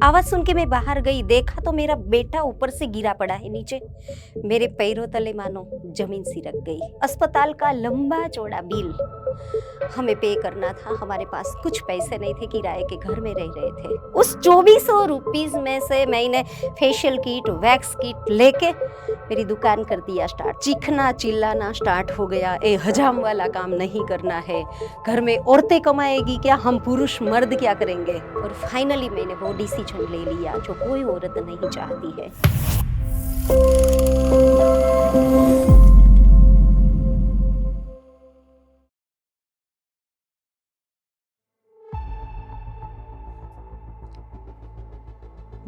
आवाज सुन के मैं बाहर गई, देखा तो मेरा बेटा ऊपर से गिरा पड़ा है नीचे। मेरे पैरों तले मानो जमीन सिरक गई। अस्पताल का लंबा चौड़ा बिल हमें पे करना था। हमारे पास कुछ पैसे नहीं थे, किराए के घर में रह रहे थे। उस 2400 रुपीज में से मैंने फेशियल किट, वैक्स किट लेके मेरी दुकान कर दिया स्टार्ट। चीखना चिल्लाना स्टार्ट हो गया, ए हजाम वाला काम नहीं करना है, घर में औरतें कमाएगी क्या, हम पुरुष मर्द क्या करेंगे। और फाइनली मैंने वो डिसीजन ले लिया जो कोई औरत नहीं चाहती है।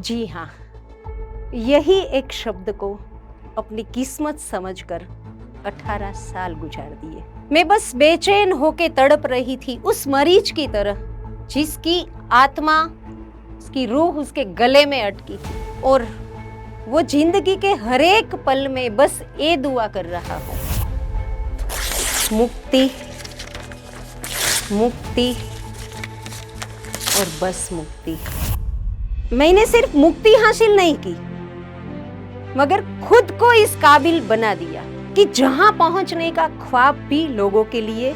जी हाँ, यही एक शब्द को अपनी किस्मत समझकर 18 साल गुजार दिए। मैं बस बेचैन होके तड़प रही थी उस मरीज की तरह जिसकी आत्मा, उसकी रूह उसके गले में अटकी थी, और वो जिंदगी के हर एक पल में बस ये दुआ कर रहा हो, मुक्ति मुक्ति और बस मुक्ति। मैंने सिर्फ मुक्ति हासिल नहीं की, मगर खुद को इस काबिल बना दिया कि जहां पहुंचने का ख्वाब भी लोगों के लिए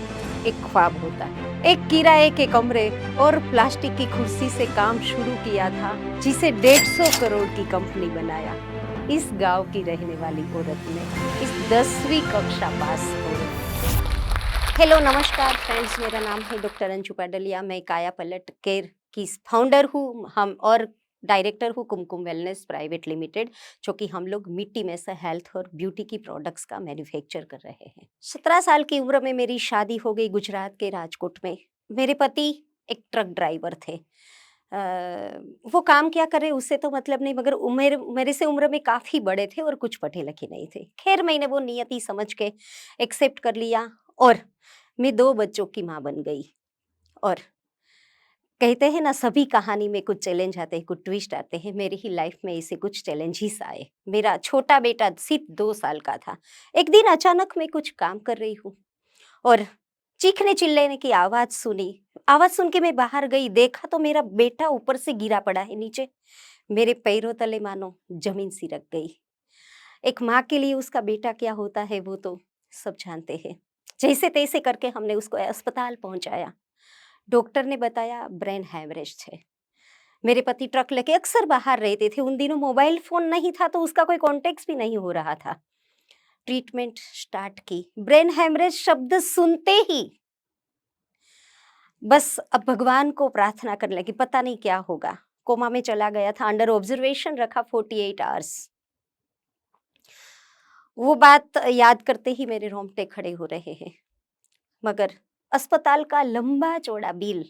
एक ख्वाब होता है। एक किराए के कमरे और प्लास्टिक की कुर्सी से काम शुरू किया था, जिसे 150 करोड़ की कंपनी बनाया। इस गांव की रहने वाली औरत ने इस 10वीं कक्षा पास हो। हेलो नमस्कार फ्रेंड्स, मेरा नाम है डॉक्टर अंशु पाडलिया। मैं काया पलट केयर की फाउंडर हूँ हम और डायरेक्टर हूँ कुमकुम वेलनेस प्राइवेट लिमिटेड, जो कि हम लोग मिट्टी में से हेल्थ और ब्यूटी की प्रोडक्ट्स का मैन्युफैक्चर कर रहे हैं। 17 साल की उम्र में मेरी शादी हो गई गुजरात के राजकोट में। मेरे पति एक ट्रक ड्राइवर थे। वो काम क्या करे उससे तो मतलब नहीं, मगर उम्र मेरे से उम्र में काफ़ी बड़े थे और कुछ पढ़े लिखे नहीं थे। खैर मैंने वो नियति समझ के एक्सेप्ट कर लिया और मैं 2 बच्चों की माँ बन गई। और कहते हैं ना, सभी कहानी में कुछ चैलेंज आते हैं, कुछ ट्विस्ट आते हैं। मेरी ही लाइफ में ऐसे कुछ चैलेंजेस आए। मेरा छोटा बेटा सिर्फ 2 साल का था। एक दिन अचानक मैं कुछ काम कर रही हूँ और चीखने चिल्लाने की आवाज़ सुनी। आवाज़ सुन के मैं बाहर गई, देखा तो मेरा बेटा ऊपर से गिरा पड़ा है नीचे। मेरे पैरों तले मानो जमीन सिरक गई। एक माँ के लिए उसका बेटा क्या होता है वो तो सब जानते हैं। जैसे तैसे करके हमने उसको अस्पताल पहुंचाया। डॉक्टर ने बताया ब्रेन हैमरेज है। मेरे पति ट्रक लेके अक्सर बाहर रहते थे। उन दिनों मोबाइल फोन नहीं था तो उसका कोई कॉन्टेक्ट भी नहीं हो रहा था। ट्रीटमेंट स्टार्ट की। ब्रेन हैमरेज शब्द सुनते ही बस अब भगवान को प्रार्थना करने लगी, पता नहीं क्या होगा। कोमा में चला गया था, अंडर ऑब्जर्वेशन रखा 48 आवर्स। वो बात याद करते ही मेरे रोंगटे खड़े हो रहे हैं। मगर अस्पताल का लंबा चौड़ा बिल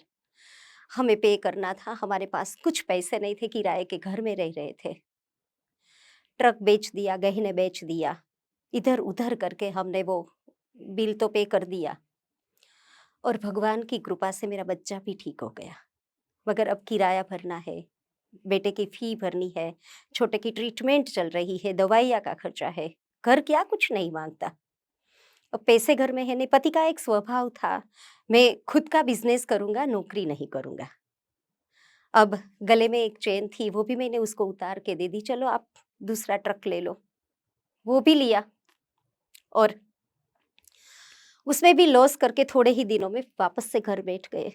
हमें पे करना था। हमारे पास कुछ पैसे नहीं थे, किराए के घर में रह रहे थे। ट्रक बेच दिया, गहने बेच दिया, इधर उधर करके हमने वो बिल तो पे कर दिया। और भगवान की कृपा से मेरा बच्चा भी ठीक हो गया। मगर अब किराया भरना है, बेटे की फी भरनी है, छोटे की ट्रीटमेंट चल रही है, दवाइयाँ का खर्चा है। घर क्या कुछ नहीं मांगता। अब पैसे घर में है नहीं। पति का एक स्वभाव था, मैं खुद का बिजनेस करूंगा, नौकरी नहीं करूंगा। अब गले में एक चेन थी, वो भी मैंने उसको उतार के दे दी, चलो आप दूसरा ट्रक ले लो। वो भी लिया और उसमें भी लॉस करके थोड़े ही दिनों में वापस से घर बैठ गए।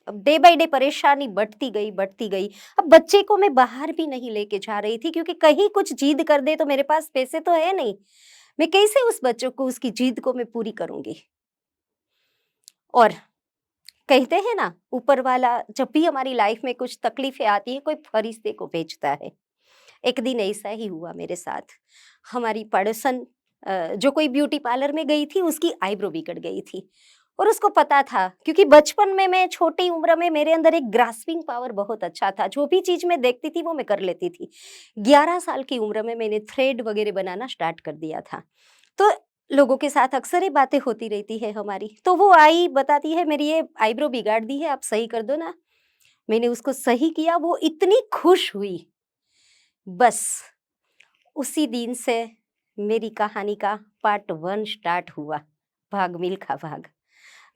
अब डे बाय डे परेशानी बढ़ती गई बढ़ती गई। अब बच्चे को मैं बाहर भी नहीं लेके जा रही थी, क्योंकि कहीं कुछ जिद कर दे तो मेरे पास पैसे तो है नहीं। मैं कैसे उस बच्चों को, उसकी जिद को मैं पूरी करूंगी। और कहते हैं ना, ऊपर वाला जब भी हमारी लाइफ में कुछ तकलीफें आती है, कोई फरिश्ते को भेजता है। एक दिन ऐसा ही हुआ मेरे साथ। हमारी पड़ोसन जो कोई ब्यूटी पार्लर में गई थी, उसकी आईब्रो बिगड़ गई थी। और उसको पता था, क्योंकि बचपन में मैं छोटी उम्र में मेरे अंदर एक ग्रास्पिंग पावर बहुत अच्छा था। जो भी चीज मैं देखती थी वो मैं कर लेती थी। 11 साल की उम्र में मैंने थ्रेड वगैरह बनाना स्टार्ट कर दिया था। तो लोगों के साथ अक्सर ये बातें होती रहती है हमारी। तो वो आई बताती है, मेरी ये आईब्रो बिगाड़ दी है, आप सही कर दो ना। मैंने उसको सही किया, वो इतनी खुश हुई। बस उसी दिन से मेरी कहानी का पार्ट 1 स्टार्ट हुआ, भाग मिल्खा भाग।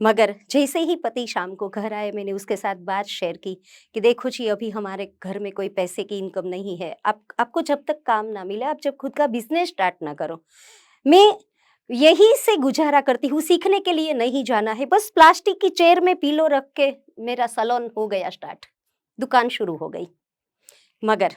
मगर जैसे ही पति शाम को घर आए, मैंने उसके साथ बात शेयर की कि देखो जी, अभी हमारे घर में कोई पैसे की इनकम नहीं है। आपको जब तक काम ना मिले, आप जब खुद का बिज़नेस स्टार्ट ना करो, मैं यहीं से गुज़ारा करती हूँ, सीखने के लिए नहीं जाना है। बस प्लास्टिक की चेयर में पिलो रख के मेरा सैलून हो गया स्टार्ट, दुकान शुरू हो गई। मगर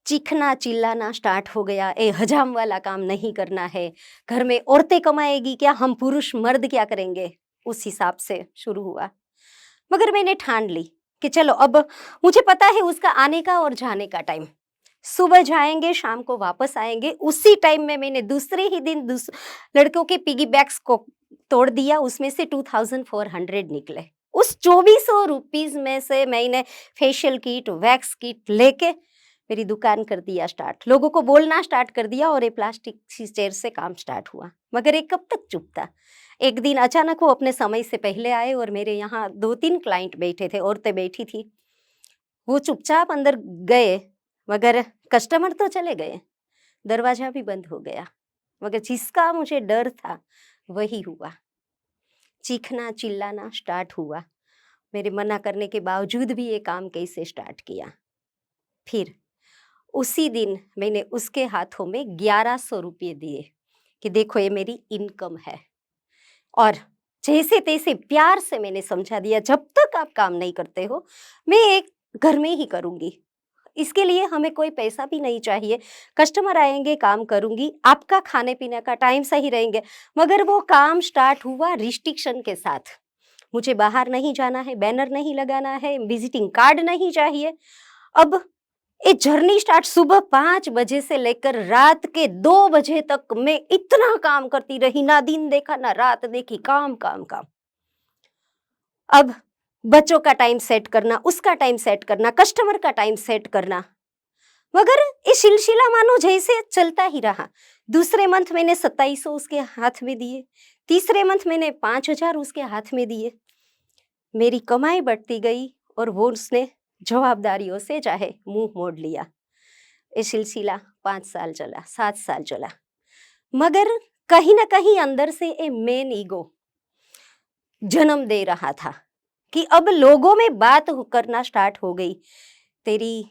चीखना चिल्लाना स्टार्ट हो गया, ए हजाम वाला काम नहीं करना है, घर में औरतें कमाएगी क्या, हम पुरुष मर्द क्या करेंगे, उस हिसाब से शुरू हुआ। मगर मैंने ठान ली कि चलो, अब मुझे पता है उसका आने का और जाने का टाइम, सुबह जाएंगे शाम को वापस आएंगे। उसी टाइम में मैंने दूसरे ही दिन लड़कों के पिगी बैग्स को तोड़ दिया, उसमें से 2400 निकले। उस 2400 रुपीज में से मैंने फेशियल किट, वैक्स किट लेके मेरी दुकान कर दिया स्टार्ट, लोगों को बोलना स्टार्ट कर दिया और ये प्लास्टिक की चेयर से काम स्टार्ट हुआ। मगर ये कब तक चुप था। एक दिन अचानक वो अपने समय से पहले आए और मेरे यहाँ 2-3 क्लाइंट बैठे थे, औरतें बैठी थी। वो चुपचाप अंदर गए, मगर कस्टमर तो चले गए, दरवाजा भी बंद हो गया। मगर जिसका मुझे डर था वही हुआ। चीखना चिल्लाना स्टार्ट हुआ। मेरे मना करने के बावजूद भी ये काम कैसे स्टार्ट किया। फिर उसी दिन मैंने उसके हाथों में 1100 रुपये दिए कि देखो ये मेरी इनकम है। और जैसे तैसे प्यार से मैंने समझा दिया, जब तक आप काम नहीं करते हो मैं एक घर में ही करूँगी, इसके लिए हमें कोई पैसा भी नहीं चाहिए। कस्टमर आएंगे, काम करूँगी, आपका खाने पीने का टाइम सही रहेंगे। मगर वो काम स्टार्ट हुआ रिस्ट्रिक्शन के साथ। मुझे बाहर नहीं जाना है, बैनर नहीं लगाना है, विजिटिंग कार्ड नहीं चाहिए। अब ये जर्नी स्टार्ट सुबह 5 बजे से लेकर रात के 2 बजे तक मैं इतना काम करती रही, ना दिन देखा ना रात देखी, काम काम काम। अब बच्चों का टाइम सेट करना, उसका टाइम सेट करना, कस्टमर का टाइम सेट करना, मगर ये सिलसिला मानो जैसे चलता ही रहा। दूसरे मंथ मैंने 2700 उसके हाथ में दिए, तीसरे मंथ मैंने 5000 उसके हाथ में दिए। मेरी कमाई बढ़ती गई और वो उसने जवाबदारियों से चाहे मुंह मोड़ लिया। ये सिलसिला 5 साल चला, 7 साल चला। मगर कहीं ना कहीं अंदर से ये मेन ईगो जन्म दे रहा था कि अब लोगों में बात करना स्टार्ट हो गई, तेरी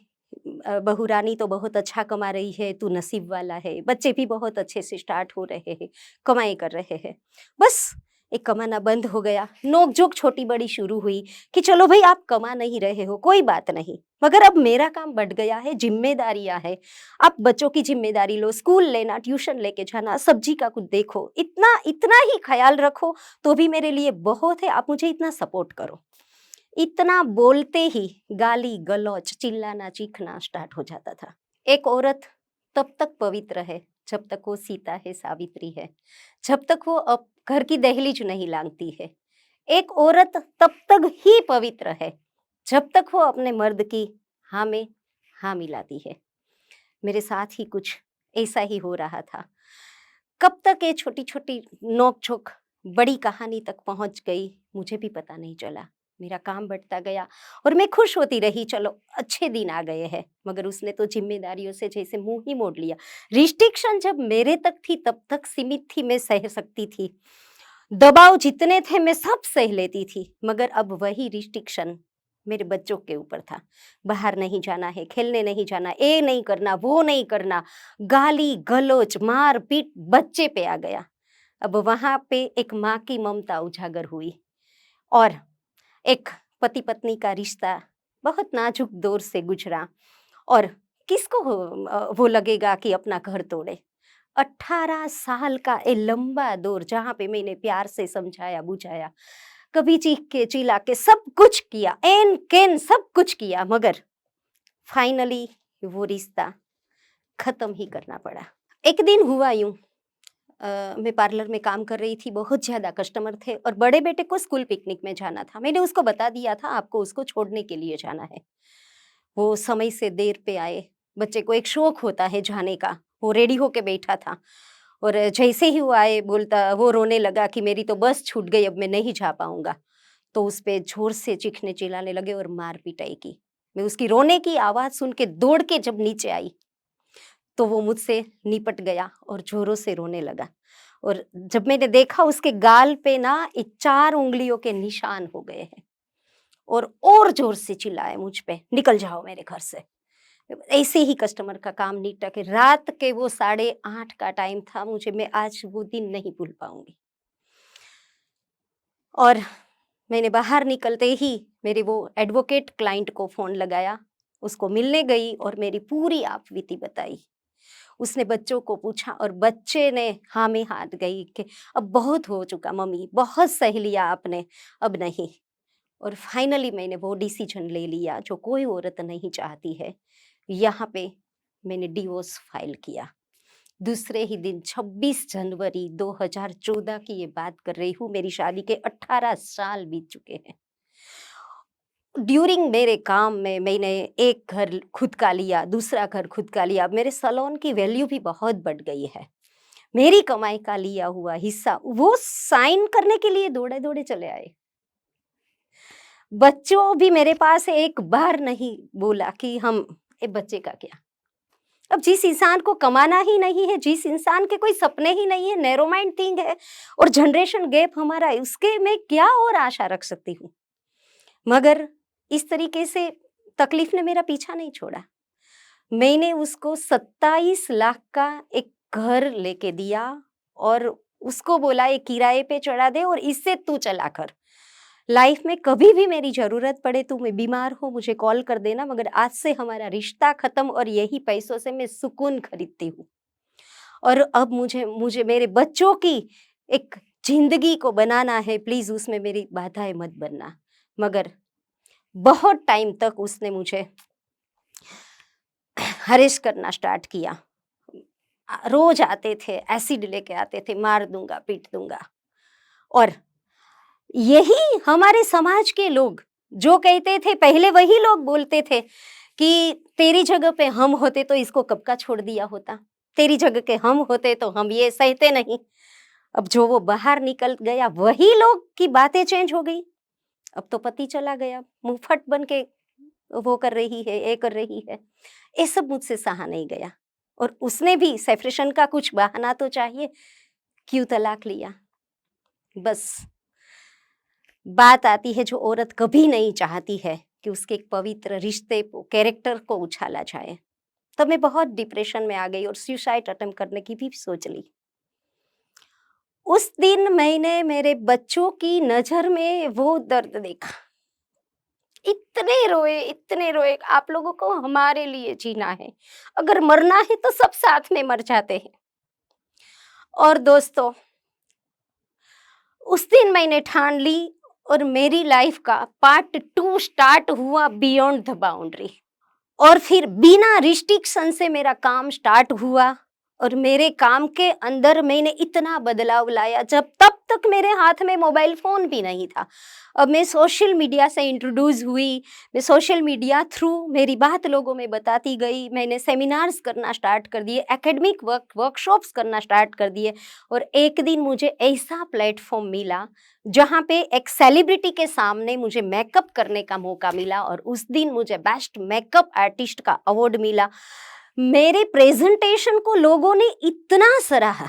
बहू रानी तो बहुत अच्छा कमा रही है, तू नसीब वाला है, बच्चे भी बहुत अच्छे से स्टार्ट हो रहे हैं, कमाई कर रहे हैं। बस एक कमाना बंद हो गया, नोक झोंक छोटी बड़ी शुरू हुई कि चलो भाई आप कमा नहीं रहे हो कोई बात नहीं, मगर अब मेरा काम बढ़ गया है, जिम्मेदारियां है। आप बच्चों की जिम्मेदारी लो, स्कूल लेना, ट्यूशन लेके जाना, सब्जी का कुछ देखो, इतना इतना ही ख्याल रखो तो भी मेरे लिए बहुत है, आप मुझे इतना सपोर्ट करो। इतना बोलते ही गाली गलौज, चिल्लाना चीखना स्टार्ट हो जाता था। एक औरत तब तक पवित्र है जब तक वो सीता है, सावित्री है, जब तक वो अब घर की दहलीज नहीं लांघती है। एक औरत तब तक ही पवित्र है जब तक वो अपने मर्द की हाँ में हाँ मिलाती है। मेरे साथ ही कुछ ऐसा ही हो रहा था। कब तक ये छोटी छोटी नोक झोंक बड़ी कहानी तक पहुंच गई मुझे भी पता नहीं चला। मेरा काम बढ़ता गया और मैं खुश होती रही, चलो अच्छे दिन आ गए हैं। मगर उसने तो जिम्मेदारियों से जैसे मुंह ही मोड़ लिया। रिस्ट्रिक्शन जब मेरे तक थी तब तक सीमित थी, मैं सह सकती थी, दबाव जितने थे मैं सब सह लेती थी। मगर अब वही रिस्ट्रिक्शन मेरे बच्चों के ऊपर था। बाहर नहीं जाना है, खेलने नहीं जाना, ये नहीं करना, वो नहीं करना, गाली गलौज मार पीट बच्चे पे आ गया। अब वहां पे एक माँ की ममता उजागर हुई और एक पति पत्नी का रिश्ता बहुत नाजुक दौर से गुजरा। और किसको वो लगेगा कि अपना घर तोड़े। 18 साल का ये लंबा दौर जहाँ पे मैंने प्यार से समझाया बुझाया, कभी चीख के चिल्ला के सब कुछ किया, एन केन सब कुछ किया, मगर फाइनली वो रिश्ता खत्म ही करना पड़ा। एक दिन हुआ यूं, मैं पार्लर में काम कर रही थी, बहुत ज़्यादा कस्टमर थे और बड़े बेटे को स्कूल पिकनिक में जाना था। मैंने उसको बता दिया था आपको उसको छोड़ने के लिए जाना है। वो समय से देर पे आए। बच्चे को एक शौक होता है जाने का, वो रेडी होके बैठा था और जैसे ही वो आए बोलता, वो रोने लगा कि मेरी तो बस छूट गई, अब मैं नहीं जा पाऊंगा। तो उस पे जोर से चीखने चिल्लाने लगे और मार पिटाई की। मैं उसकी रोने की आवाज़ सुन के दौड़ के जब नीचे आई तो वो मुझसे निपट गया और जोरों से रोने लगा। और जब मैंने देखा उसके गाल पे ना 4 उँगलियों के निशान हो गए हैं और ज़ोर से चिल्लाए मुझ पे, "निकल जाओ मेरे घर से।" ऐसे ही कस्टमर का काम निपटा के रात के वो 8:30 का टाइम था, मैं आज वो दिन नहीं भूल पाऊँगी। और मैंने बाहर निकलते ही मेरे वो एडवोकेट क्लाइंट को फ़ोन लगाया, उसको मिलने गई और मेरी पूरी आपबीती बताई। उसने बच्चों को पूछा और बच्चे ने हाँ में हाथ गई कि अब बहुत हो चुका मम्मी, बहुत सह लिया आपने, अब नहीं। और फाइनली मैंने वो डिसीजन ले लिया जो कोई औरत नहीं चाहती है। यहाँ पे मैंने डिवोर्स फाइल किया। दूसरे ही दिन 26 जनवरी 2014 की ये बात कर रही हूँ, मेरी शादी के 18 साल बीत चुके हैं। ड्यूरिंग मेरे काम में मैंने एक घर खुद का लिया, दूसरा घर खुद का लिया। मेरे सैलून की वैल्यू भी बहुत बढ़ गई है। मेरी कमाई का लिया हुआ हिस्सा वो साइन करने के लिए दौड़े-दौड़े चले आए। बच्चों भी मेरे पास एक बार नहीं बोला कि हम ए बच्चे का क्या? अब जिस इंसान को कमाना ही नहीं है, जिस इंसान के कोई सपने ही नहीं है, नैरो माइंड थिंग है और जनरेशन गैप हमारा है, उसके मैं क्या और आशा रख सकती हूँ? मगर इस तरीके से तकलीफ ने मेरा पीछा नहीं छोड़ा। मैंने उसको 27 लाख का एक घर लेके दिया और उसको बोला ये किराए पे चढ़ा दे और इससे तू चला कर। लाइफ में कभी भी मेरी ज़रूरत पड़े, तू मैं बीमार हूँ मुझे कॉल कर देना, मगर आज से हमारा रिश्ता ख़त्म और यही पैसों से मैं सुकून खरीदती हूँ। और अब मुझे मुझे मेरे बच्चों की एक ज़िंदगी को बनाना है, प्लीज़ उसमें मेरी बाधाएँ मत बनना। मगर बहुत टाइम तक उसने मुझे हरेस करना स्टार्ट किया। रोज़ आते थे, एसिड लेके आते थे, मार दूँगा, पीट दूँगा। और यही हमारे समाज के लोग जो कहते थे, पहले वही लोग बोलते थे कि तेरी जगह पे हम होते तो इसको कब का छोड़ दिया होता, तेरी जगह के हम होते तो हम ये सहते नहीं। अब जो वो बाहर निकल गया वही लोग की बातें चेंज हो गई। अब तो पति चला गया, मुंहफट बन के वो कर रही है, ये कर रही है। ये सब मुझसे सहा नहीं गया और उसने भी सेपरेशन का कुछ बहाना तो चाहिए, क्यों तलाक लिया। बस बात आती है जो औरत कभी नहीं चाहती है कि उसके एक पवित्र रिश्ते को, कैरेक्टर को उछाला जाए। तब मैं बहुत डिप्रेशन में आ गई और सुसाइड अटेम्प्ट करने की भी सोच ली। उस दिन मैंने मेरे बच्चों की नज़र में वो दर्द देखा। इतने रोए, आप लोगों को हमारे लिए जीना है, अगर मरना है तो सब साथ में मर जाते हैं। और दोस्तों, उस दिन मैंने ठान ली और मेरी लाइफ का पार्ट 2 स्टार्ट हुआ, बियॉन्ड द बाउंड्री। और फिर बिना रिस्ट्रिक्शन से मेरा काम स्टार्ट हुआ और मेरे काम के अंदर मैंने इतना बदलाव लाया, जब तब तक मेरे हाथ में मोबाइल फ़ोन भी नहीं था। अब मैं सोशल मीडिया से इंट्रोड्यूस हुई, मैं सोशल मीडिया थ्रू मेरी बात लोगों में बताती गई, मैंने सेमिनार्स करना स्टार्ट कर दिए, एकेडमिक वर्कशॉप्स करना स्टार्ट कर दिए। और एक दिन मुझे ऐसा प्लेटफॉर्म मिला जहाँ पे एक सेलिब्रिटी के सामने मुझे मेकअप करने का मौका मिला और उस दिन मुझे बेस्ट मेकअप आर्टिस्ट का अवार्ड मिला। मेरे प्रेजेंटेशन को लोगों ने इतना सराहा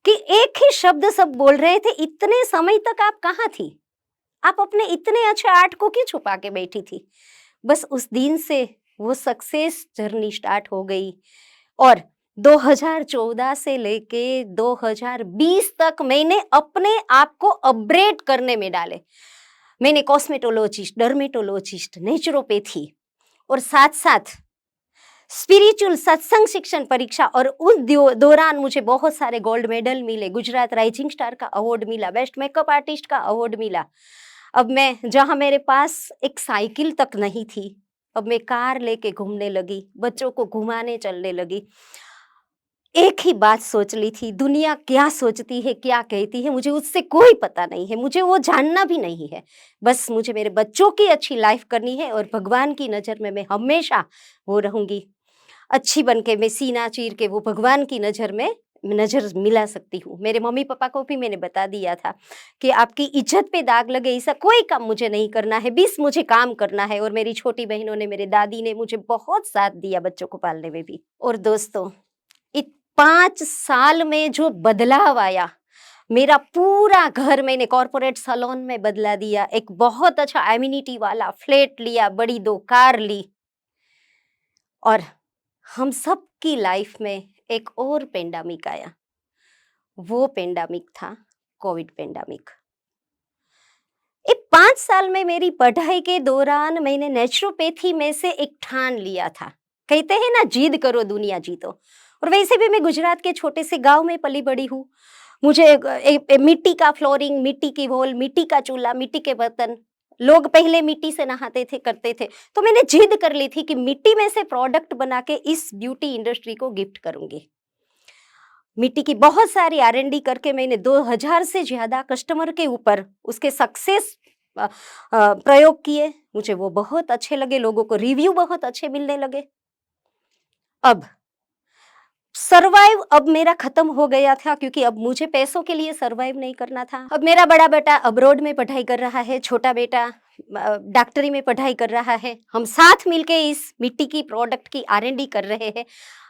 कि एक ही शब्द सब बोल रहे थे, इतने समय तक आप कहाँ थी? आप अपने इतने अच्छे आर्ट को क्यों छुपा के बैठी थी? बस उस दिन से वो सक्सेस जर्नी स्टार्ट हो गई और 2014 से लेके 2020 तक मैंने अपने आप को अपग्रेड करने में डाले। मैंने कॉस्मेटोलॉजिस्ट, डर्मेटोलॉजिस्ट, नेचुरोपैथी और साथ-साथ स्पिरिचुअल सत्संग शिक्षण परीक्षा, और उस दौरान मुझे बहुत सारे गोल्ड मेडल मिले, गुजरात राइजिंग स्टार का अवार्ड मिला, बेस्ट मेकअप आर्टिस्ट का अवार्ड मिला। अब मैं जहाँ मेरे पास एक साइकिल तक नहीं थी, अब मैं कार लेके घूमने लगी, बच्चों को घुमाने चलने लगी। एक ही बात सोच ली थी, दुनिया क्या सोचती है, क्या कहती है, मुझे उससे कोई पता नहीं है, मुझे वो जानना भी नहीं है। बस मुझे मेरे बच्चों की अच्छी लाइफ करनी है और भगवान की नज़र में मैं हमेशा वो रहूँगी, अच्छी बन के, मैं सीना चीर के वो भगवान की नज़र में नज़र मिला सकती हूँ। मेरे मम्मी-पापा को भी मैंने बता दिया था कि आपकी इज़्ज़त पे दाग लगे ऐसा कोई काम मुझे नहीं करना है, बस मुझे काम करना है। और मेरी छोटी बहनों ने, मेरे दादी ने मुझे बहुत साथ दिया बच्चों को पालने में भी। और दोस्तों, 5 साल में जो बदलाव आया, मेरा पूरा घर मैंने कॉर्पोरेट सैलून में बदला दिया, एक बहुत अच्छा एमिनिटी वाला फ्लैट लिया, बड़ी 2 कार ली। और हम सब की लाइफ में एक और पेंडेमिक आया। वो पेंडेमिक था कोविड पेंडेमिक। 5 साल में मेरी पढ़ाई के दौरान मैंने नेचुरोपैथी में से एक ठान लिया था। कहते हैं ना, जिद करो दुनिया जीतो। और वैसे भी मैं गुजरात के छोटे से गांव में पली बड़ी हूँ। मुझे मिट्टी का फ्लोरिंग, मिट्टी की वॉल, मिट्टी का चूल्हा, मिट्टी के बर्तन, लोग पहले मिट्टी से नहाते थे, करते थे। तो मैंने जिद कर ली थी कि मिट्टी में से प्रोडक्ट बना के इस ब्यूटी इंडस्ट्री को गिफ्ट करूंगी। मिट्टी की बहुत सारी R&D करके मैंने 2000 से ज्यादा कस्टमर के ऊपर उसके सक्सेस प्रयोग किए। मुझे वो बहुत अच्छे लगे, लोगों को रिव्यू बहुत अच्छे मिलने लगे। अब सरवाइव अब मेरा खत्म हो गया था, क्योंकि अब मुझे पैसों के लिए सरवाइव नहीं करना था। अब मेरा बड़ा बेटा अब्रॉड में पढ़ाई कर रहा है, छोटा बेटा डॉक्टरी में पढ़ाई कर रहा है। हम साथ मिलके इस मिट्टी की प्रोडक्ट की R&D कर रहे हैं।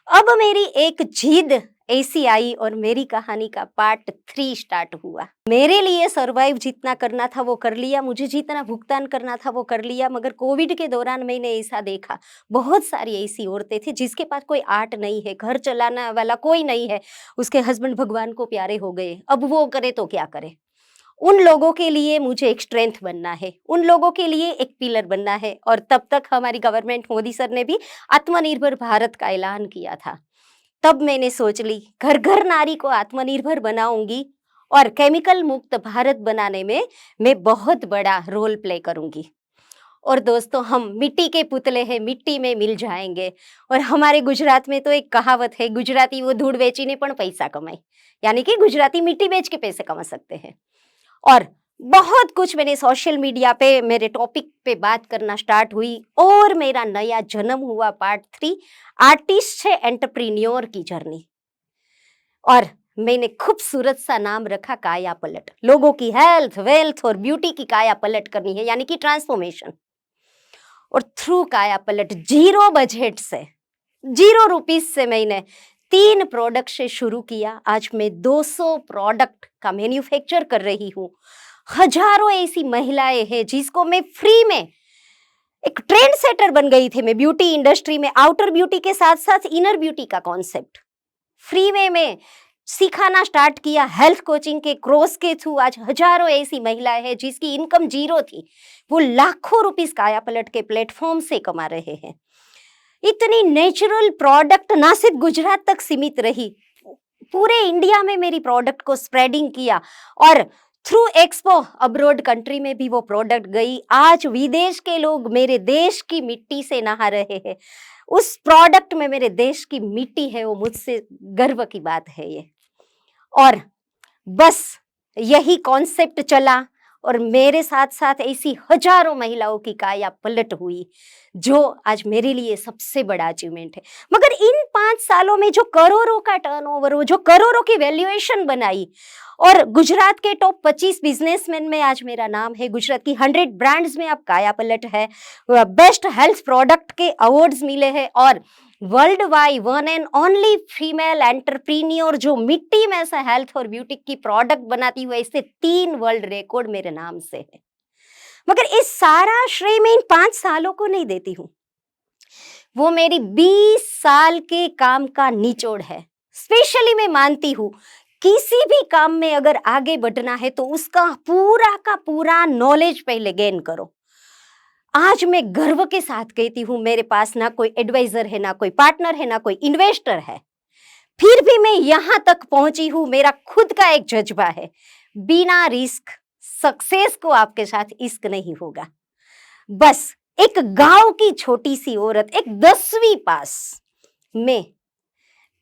अब मेरी एक जिद ऐसी आई और मेरी कहानी का पार्ट 3 स्टार्ट हुआ। मेरे लिए सरवाइव जितना करना था वो कर लिया, मुझे जितना भुगतान करना था वो कर लिया। मगर कोविड के दौरान मैंने ऐसा देखा, बहुत सारी ऐसी औरतें थी जिसके पास कोई आर्ट नहीं है, घर चलाने वाला कोई नहीं है, उसके हस्बैंड भगवान को प्यारे हो गए, अब वो करे तो क्या करे। उन लोगों के लिए मुझे एक स्ट्रेंथ बनना है, उन लोगों के लिए एक पिलर बनना है। और तब तक हमारी गवर्नमेंट, मोदी सर ने भी आत्मनिर्भर भारत का ऐलान किया था। तब मैंने सोच ली, घर घर नारी को आत्मनिर्भर बनाऊंगी और केमिकल मुक्त भारत बनाने में मैं बहुत बड़ा रोल प्ले करूंगी। और दोस्तों, हम मिट्टी के पुतले हैं, मिट्टी में मिल जाएंगे। और हमारे गुजरात में तो एक कहावत है, गुजराती वो धूड़ बेचीने पण पैसा कमाए, यानी कि गुजराती मिट्टी बेच के पैसे कमा सकते हैं। और बहुत कुछ मैंने सोशल मीडिया पे मेरे टॉपिक पे बात करना स्टार्ट हुई और मेरा नया जन्म हुआ पार्ट 3, आर्टिस्ट से एंटरप्रेन्योर की जर्नी। और मैंने खूबसूरत सा नाम रखा काया पलट। लोगों की हेल्थ, वेल्थ और ब्यूटी की काया पलट करनी है, यानी कि ट्रांसफॉर्मेशन। और थ्रू काया पलट 0 बजट से, 0 रुपीस से मैंने 3 प्रोडक्ट से शुरू किया। आज मैं 200 प्रोडक्ट का मैन्युफैक्चर कर रही हूँ। हजारों ऐसी महिलाएं हैं जिसको मैं फ्री में, एक ट्रेंड सेटर बन गई थी मैं ब्यूटी इंडस्ट्री में। आउटर ब्यूटी के साथ साथ इनर ब्यूटी का कॉन्सेप्ट फ्री में मैं सिखाना स्टार्ट किया। हेल्थ कोचिंग के कोर्स के थ्रू आज हजारों ऐसी महिलाएं हैं जिसकी इनकम 0 थी, वो लाखों रुपीस काया पलट के प्लेटफॉर्म से कमा रहे हैं। इतनी नेचुरल प्रोडक्ट ना सिर्फ गुजरात तक सीमित रही, पूरे इंडिया में मेरी प्रोडक्ट को स्प्रेडिंग किया। और थ्रू एक्सपो अब्रॉड कंट्री में भी वो प्रोडक्ट गई। आज विदेश के लोग मेरे देश की मिट्टी से नहा रहे हैं। उस प्रोडक्ट में मेरे देश की मिट्टी है, वो मुझसे गर्व की बात है ये। और बस यही कॉन्सेप्ट चला और मेरे साथ साथ ऐसी हजारों महिलाओं की काया पलट हुई, जो आज मेरे लिए सबसे बड़ा अचीवमेंट है। मगर इन 5 सालों में जो करोड़ों का टर्नओवर, वो जो करोड़ों की वैल्यूएशन बनाई, और गुजरात के टॉप 25 बिजनेसमैन में आज मेरा नाम है, गुजरात की 100 ब्रांड्स में अब काया पलट है, बेस्ट हेल्थ प्रोडक्ट के अवार्ड्स मिले हैं, और world wide 1 and only female entrepreneur जो मिट्टी में से हेल्थ और ब्यूटी की प्रोडक्ट बनाती हुई, इससे 3 वर्ल्ड रिकॉर्ड मेरे नाम से है। मगर इस सारा श्रेय मैं इन 5 सालों को नहीं देती हूँ, वो मेरी 20 साल के काम का निचोड़ है। स्पेशली मैं मानती हूँ, किसी भी काम में अगर आगे बढ़ना है तो उसका पूरा का पूरा नॉलेज पहले गेन करो। आज मैं गर्व के साथ कहती हूँ, मेरे पास ना कोई एडवाइजर है, ना कोई पार्टनर है, ना कोई इन्वेस्टर है, फिर भी मैं यहां तक पहुंची हूँ। मेरा खुद का एक जज्बा है, बिना रिस्क सक्सेस को आपके साथ इश्क नहीं होगा। बस एक गांव की छोटी सी औरत, एक 10वीं पास, मैं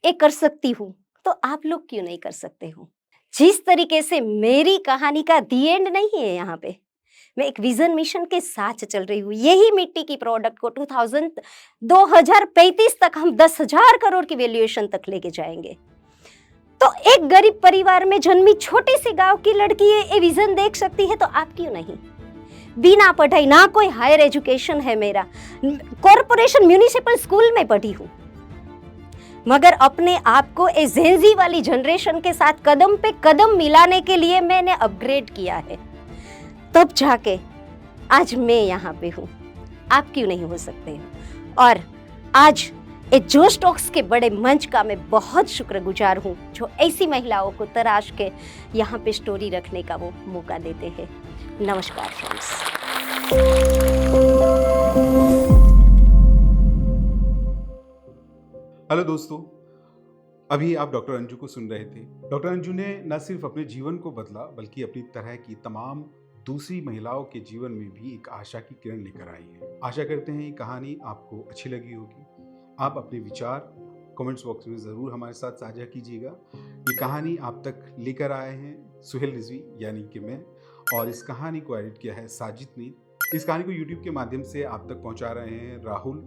ये कर सकती हूँ, तो आप लोग क्यों नहीं कर सकते हो? जिस तरीके से मेरी कहानी का दी एंड नहीं है, यहाँ पे मैं एक विजन मिशन के साथ चल रही हूँ। यही मिट्टी की प्रोडक्ट को 2035 तक हम 10,000 करोड़ की वैल्यूएशन तक लेके जाएंगे। तो एक गरीब परिवार में जन्मी छोटे से गांव की लड़की ये विजन देख सकती है, तो आप क्यों नहीं? बिना पढ़ाई, ना कोई हायर एजुकेशन है मेरा, कॉर्पोरेशन म्यूनिसिपल स्कूल में पढ़ी हूँ, मगर अपने आप को जेंजी वाली जनरेशन के साथ कदम पे कदम मिलाने के लिए मैंने अपग्रेड किया है, तब जाके आज मैं यहाँ पे हूँ। आप क्यों नहीं हो सकते? और आज जोश टॉक्स के बड़े मंच का मैं बहुत शुक्रगुजार हूँ जो ऐसी महिलाओं को तराश के यहाँ पे स्टोरी रखने का वो मौका देते हैं। नमस्कार फ्रेंड्स। हेलो दोस्तों, अभी आप डॉक्टर अंजू को सुन रहे थे। डॉक्टर अंजू ने न सिर्फ अपने जीवन को बदला बल्कि अपनी तरह की तमाम दूसरी महिलाओं के जीवन में भी एक आशा की किरण लेकर आई है। आशा करते हैं ये कहानी आपको अच्छी लगी होगी। आप अपने विचार कमेंट्स बॉक्स में ज़रूर हमारे साथ साझा कीजिएगा। ये कहानी आप तक लेकर आए हैं सुहेल रिजवी यानी कि मैं, और इस कहानी को एडिट किया है साजिद ने। इस कहानी को यूट्यूब के माध्यम से आप तक पहुंचा रहे हैं राहुल